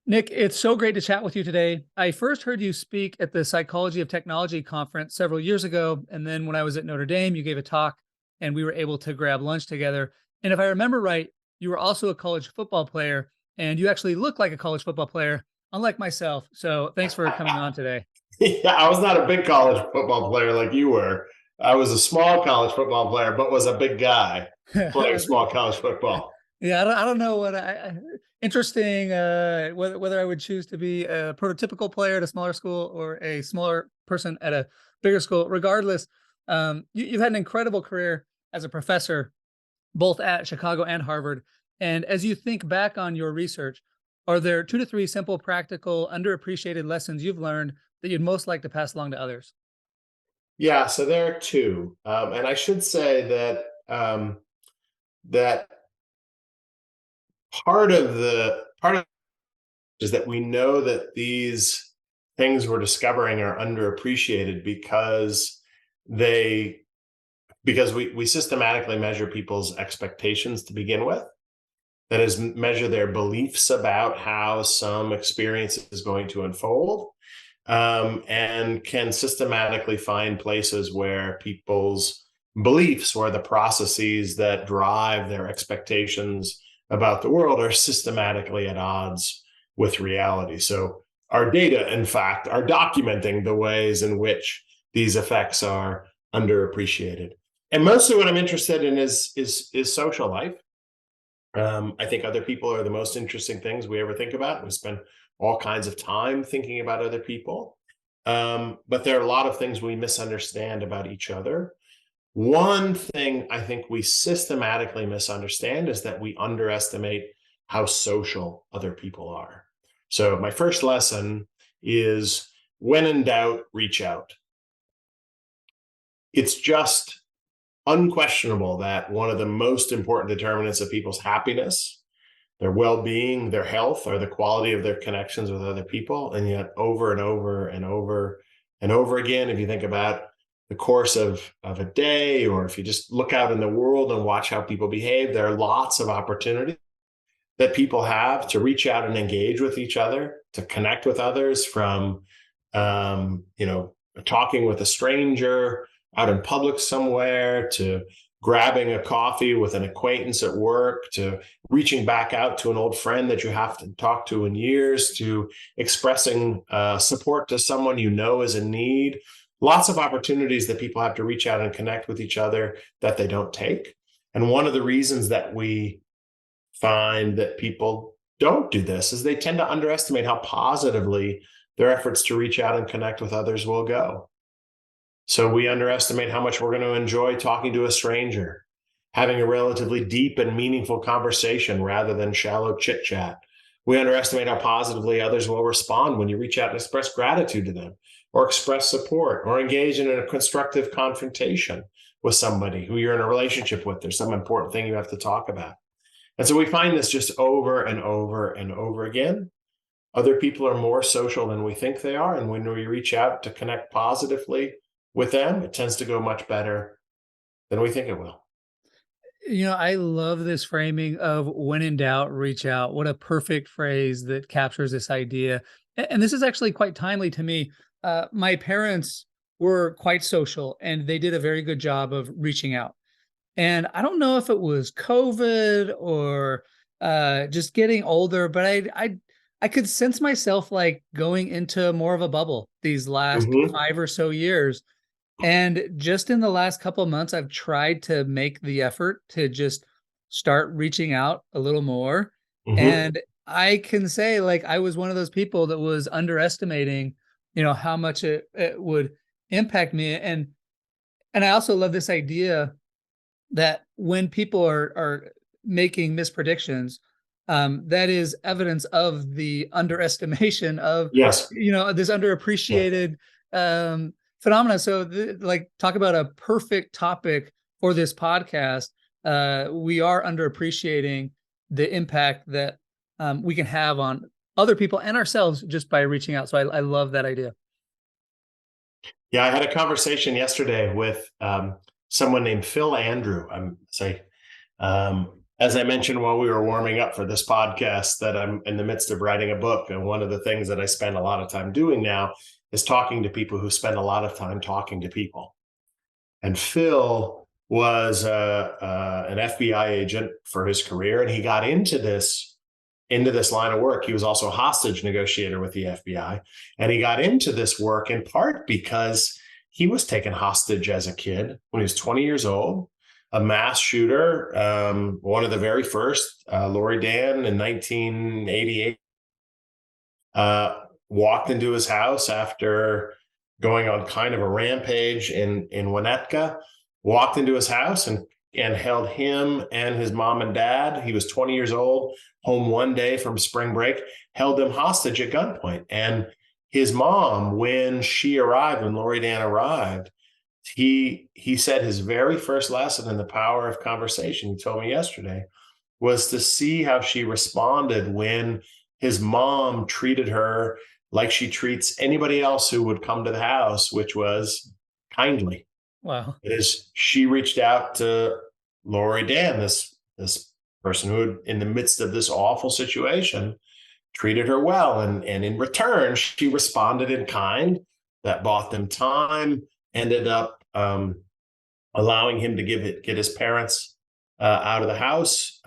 Nick, it's so great to chat with you today. I first heard you speak at the Psychology of Technology conference several years ago. And then when I was at Notre Dame, you gave a talk and we were able to grab lunch together. And if I remember right, you were also a college football player and you actually look like a college football player, unlike myself. So thanks for coming on today. Yeah, I was not a big college football player like you were. I was a small college football player, but was a big guy playing small college football. Yeah, I don't know what interesting whether I would choose to be a prototypical player at a smaller school or a smaller person at a bigger school. Regardless, you've had an incredible career as a professor, both at Chicago and Harvard. And as you think back on your research, are there 2 to 3 simple, practical, underappreciated lessons you've learned that you'd most like to pass along to others? Yeah, so there are two, and I should say that that part of is that we know that these things we're discovering are underappreciated they because we systematically measure people's expectations to begin with. That is, measure their beliefs about how some experience is going to unfold, and can systematically find places where people's beliefs or the processes that drive their expectations about the world are systematically at odds with reality. So our data, in fact, are documenting the ways in which these effects are underappreciated. And mostly what I'm interested in is social life. I think other people are the most interesting things we ever think about. We spend all kinds of time thinking about other people. But there are a lot of things we misunderstand about each other. One thing I think we systematically misunderstand is that we underestimate how social other people are. So my first lesson is, when in doubt, reach out. It's just unquestionable that one of the most important determinants of people's happiness, their well-being, their health, are the quality of their connections with other people. And yet over and over and over and over again, if you think about the course of a day, or if you just look out in the world and watch how people behave, there are lots of opportunities that people have to reach out and engage with each other, to connect with others, from talking with a stranger out in public somewhere, to grabbing a coffee with an acquaintance at work, to reaching back out to an old friend that you haven't talked to in years, to expressing support to someone you know is in need. Lots of opportunities that people have to reach out and connect with each other that they don't take. And one of the reasons that we find that people don't do this is they tend to underestimate how positively their efforts to reach out and connect with others will go. So we underestimate how much we're going to enjoy talking to a stranger, having a relatively deep and meaningful conversation rather than shallow chit chat. We underestimate how positively others will respond when you reach out and express gratitude to them, or express support, or engage in a constructive confrontation with somebody who you're in a relationship with. There's some important thing you have to talk about. And so we find this just over and over and over again. Other people are more social than we think they are. And when we reach out to connect positively with them, it tends to go much better than we think it will. I love this framing of when in doubt, reach out. What a perfect phrase that captures this idea. And this is actually quite timely to me. My parents were quite social and they did a very good job of reaching out. And I don't know if it was COVID or just getting older, but I could sense myself like going into more of a bubble these last Mm-hmm. 5 or so years. And just in the last couple of months, I've tried to make the effort to just start reaching out a little more. Mm-hmm. And I can say, like, I was one of those people that was underestimating, how much it would impact me. And I also love this idea that when people are making mispredictions, that is evidence of the underestimation of, Yes. this Yeah. underappreciated phenomena. So, like, talk about a perfect topic for this podcast. We are underappreciating the impact that we can have on other people and ourselves just by reaching out. So, I love that idea. Yeah, I had a conversation yesterday with someone named Phil Andrew. I'm say As I mentioned while we were warming up for this podcast, that I'm in the midst of writing a book. And one of the things that I spend a lot of time doing now is talking to people who spend a lot of time talking to people. And Phil was an FBI agent for his career, and he got into this line of work. He was also a hostage negotiator with the FBI, and he got into this work in part because he was taken hostage as a kid when he was 20 years old. A mass shooter, one of the very first, Lori Dan in 1988, walked into his house after going on kind of a rampage in Winnetka, walked into his house and held him and his mom and dad. He was 20 years old, home one day from spring break, held them hostage at gunpoint. And his mom, when Lori Dan arrived, he said his very first lesson in the power of conversation, he told me yesterday, was to see how she responded when his mom treated her like she treats anybody else who would come to the house, which was kindly. Wow. It is, she reached out to Lori Dan, this person who had, in the midst of this awful situation, treated her well. And in return, she responded in kind. That bought them time, ended up allowing him to get his parents out of the house.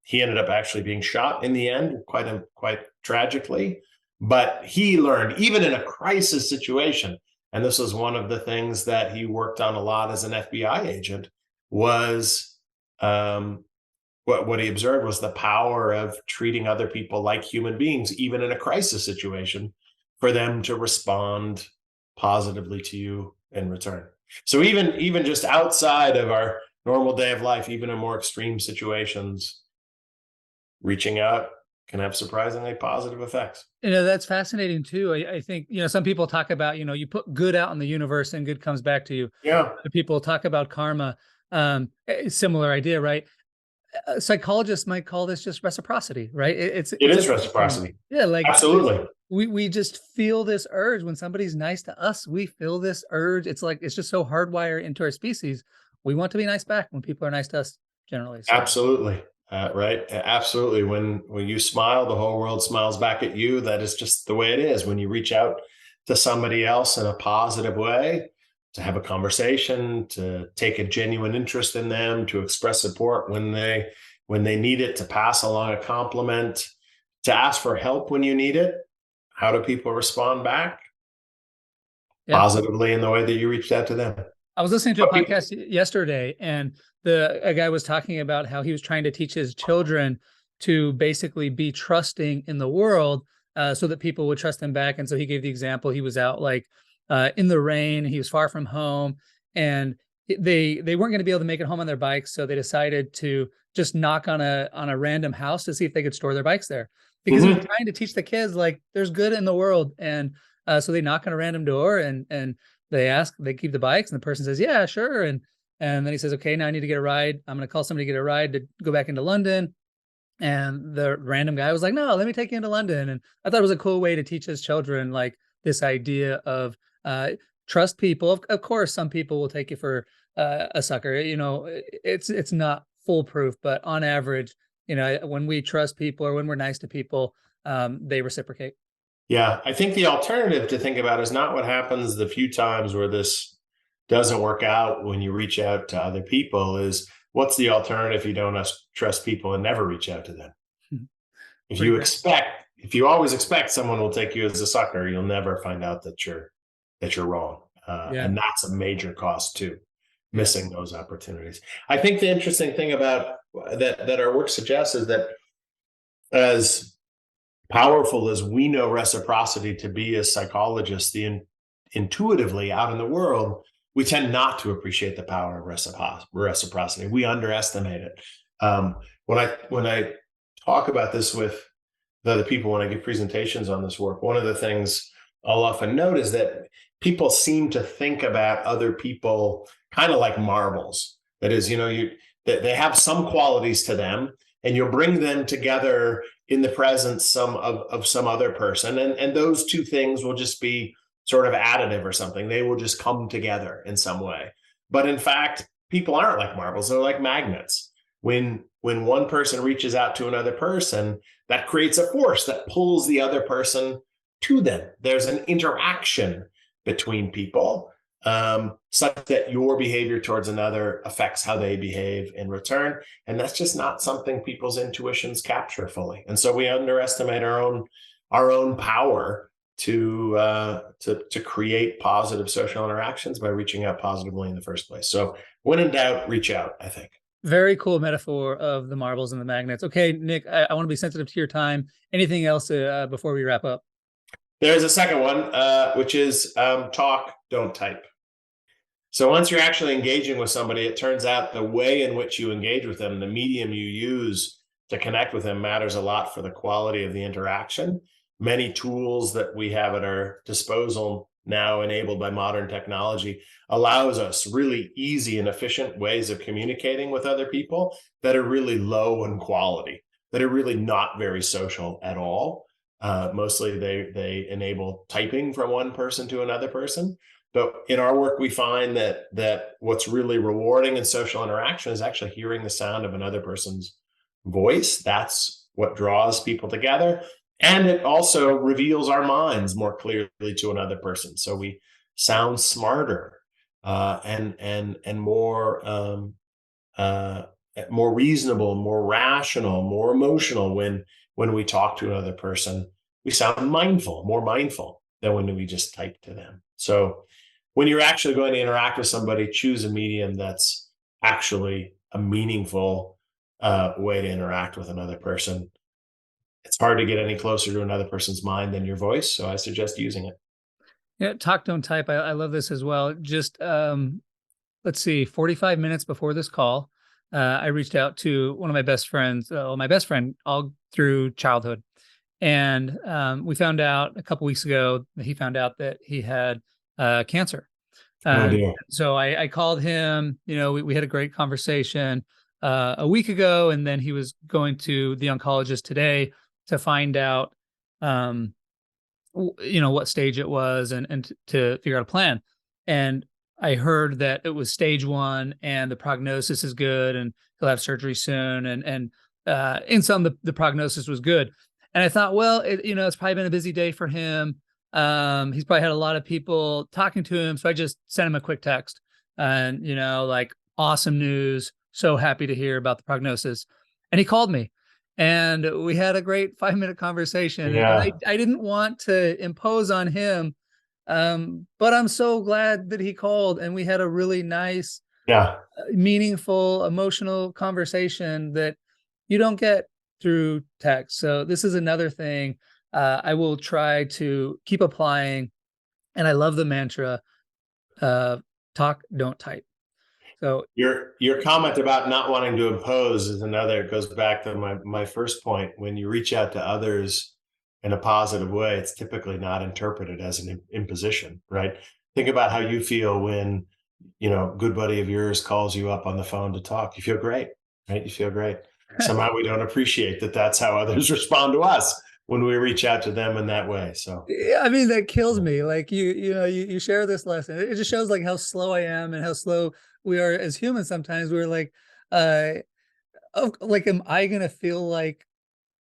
He ended up actually being shot in the end, quite tragically. But he learned, even in a crisis situation, and this was one of the things that he worked on a lot as an FBI agent, was what he observed was the power of treating other people like human beings, even in a crisis situation, for them to respond positively to you in return. So even just outside of our normal day of life, even in more extreme situations, reaching out can have surprisingly positive effects. That's fascinating too. I think, some people talk about, you put good out in the universe and good comes back to you. Yeah. Other people talk about karma. Similar idea, right? Psychologists might call this just reciprocity, right? It is reciprocity. Yeah, like absolutely. We just feel this urge when somebody's nice to us. We feel this urge. It's like it's just so hardwired into our species. We want to be nice back when people are nice to us, generally. So. Absolutely. Right. Absolutely. When you smile, the whole world smiles back at you. That is just the way it is. When you reach out to somebody else in a positive way, to have a conversation, to take a genuine interest in them, to express support when they need it, to pass along a compliment, to ask for help when you need it. How do people respond back? Yeah. Positively in the way that you reached out to them. I was listening to a podcast yesterday, and a guy was talking about how he was trying to teach his children to basically be trusting in the world, so that people would trust him back. And so he gave the example, he was out in the rain, he was far from home, and they weren't going to be able to make it home on their bikes. So they decided to just knock on a random house to see if they could store their bikes there, because he was trying to teach the kids, like, there's good in the world. And so they knock on a random door and they keep the bikes, and the person says, yeah, sure. And then he says, okay, now I need to get a ride. I'm going to call somebody to get a ride to go back into London. And the random guy was like, no, let me take you into London. And I thought it was a cool way to teach his children, like, this idea of trust people. Of course, some people will take you for a sucker. It's not foolproof, but on average, when we trust people or when we're nice to people, they reciprocate. Yeah, I think the alternative to think about is not what happens the few times where this doesn't work out when you reach out to other people, is what's the alternative if you don't trust people and never reach out to them? If you always expect someone will take you as a sucker, you'll never find out that you're wrong. And that's a major cost too, missing those opportunities. I think the interesting thing about that our work suggests is that, as powerful as we know reciprocity to be as psychologists, intuitively out in the world, we tend not to appreciate the power of reciprocity. We underestimate it. When I talk about this with the other people, when I give presentations on this work, one of the things I'll often note is that people seem to think about other people kind of like marbles. That is, that they have some qualities to them, and you'll bring them together in the presence of some other person. And those two things will just be sort of additive or something. They will just come together in some way. But in fact, people aren't like marbles. They're like magnets. when one person reaches out to another person, that creates a force that pulls the other person to them. There's an interaction between people, such that your behavior towards another affects how they behave in return. And that's just not something people's intuitions capture fully. And so we underestimate our own power to create positive social interactions by reaching out positively in the first place. So when in doubt, reach out, I think. Very cool metaphor of the marbles and the magnets. Okay, Nick, I want to be sensitive to your time. Anything else before we wrap up? There's a second one, which is talk, don't type. So once you're actually engaging with somebody, it turns out the way in which you engage with them, the medium you use to connect with them matters a lot for the quality of the interaction. Many tools that we have at our disposal now, enabled by modern technology, allows us really easy and efficient ways of communicating with other people that are really low in quality, that are really not very social at all. Mostly they enable typing from one person to another person. But in our work, we find that what's really rewarding in social interaction is actually hearing the sound of another person's voice. That's what draws people together. And it also reveals our minds more clearly to another person. So we sound smarter and more reasonable, more rational, more emotional when we talk to another person. We sound more mindful than when we just type to them. So when you're actually going to interact with somebody, choose a medium that's actually a meaningful way to interact with another person. It's hard to get any closer to another person's mind than your voice, so I suggest using it. Yeah, talk, don't type. I love this as well. Just let's see, 45 minutes before this call, I reached out to one of my best friends, my best friend all through childhood. And we found out a couple weeks ago that he found out that he had cancer. Oh dear. So I called him, we had a great conversation a week ago, and then he was going to the oncologist today to find out, what stage it was and to figure out a plan. And I heard that it was stage 1 and the prognosis is good and he'll have surgery soon. And in some, the prognosis was good. And I thought, well, it's probably been a busy day for him. He's probably had a lot of people talking to him. So I just sent him a quick text and, like, awesome news. So happy to hear about the prognosis. And he called me and we had a great 5-minute conversation. Yeah. And I didn't want to impose on him. But I'm so glad that he called and we had a really nice, meaningful, emotional conversation that you don't get through text. So this is another thing I will try to keep applying. And I love the mantra, talk, don't type. So your comment about not wanting to impose is another, it goes back to my first point. When you reach out to others in a positive way, it's typically not interpreted as an imposition, right? Think about how you feel when, a good buddy of yours calls you up on the phone to talk. You feel great, right? You feel great. Somehow we don't appreciate that that's how others respond to us when we reach out to them in that way. So yeah, I mean, that kills me. Like you share this lesson. It just shows like how slow I am and how slow we are as humans. Sometimes we're like, am I gonna feel like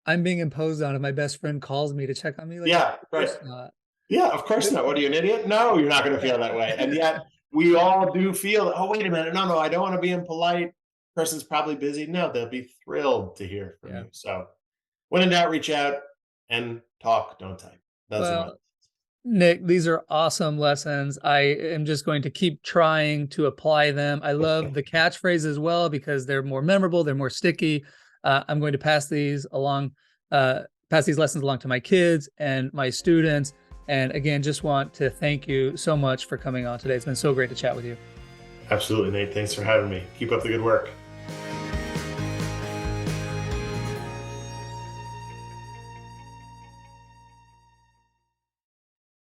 I'm being imposed on if my best friend calls me to check on me? Like, yeah, right. Not. Yeah, of course not. What are you, an idiot? No, you're not going to feel that way. And yet we all do feel, oh, wait a minute. No, I don't want to be impolite. Person's probably busy. No, they'll be thrilled to hear from you. So when in doubt, reach out and talk, don't type. That's Nick, these are awesome lessons. I am just going to keep trying to apply them. I love the catchphrase as well because they're more memorable, they're more sticky. I'm going to pass these lessons along to my kids and my students. And again, just want to thank you so much for coming on today. It's been so great to chat with you. Absolutely, Nate. Thanks for having me. Keep up the good work.